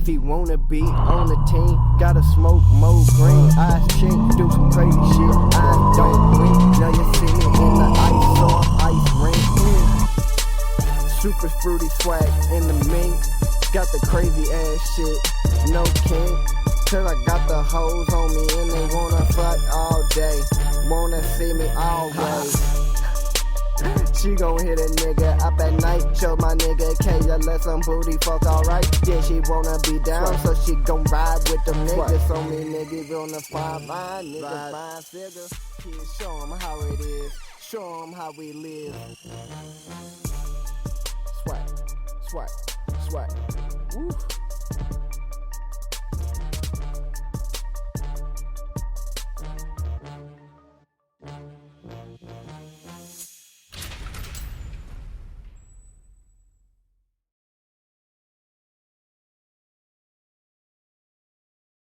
If he wanna be on the team, gotta smoke more green. Eyes check, do some crazy shit. I don't win. Now you see me in the ice or ice ring. Super fruity swag in the mink. Got the crazy ass shit, no king. Cause I got the hoes on me and they wanna fuck all day. Wanna see me always. She gon' hit a nigga up at night. Show my nigga K, ya let some booty fuck alright. Yeah, she wanna be down, so she gon' ride with them niggas. So me niggas on the 5 line, niggas buying figures. Kids, show 'em how it is, show 'em how we live. Swag, swag, swag. Woo.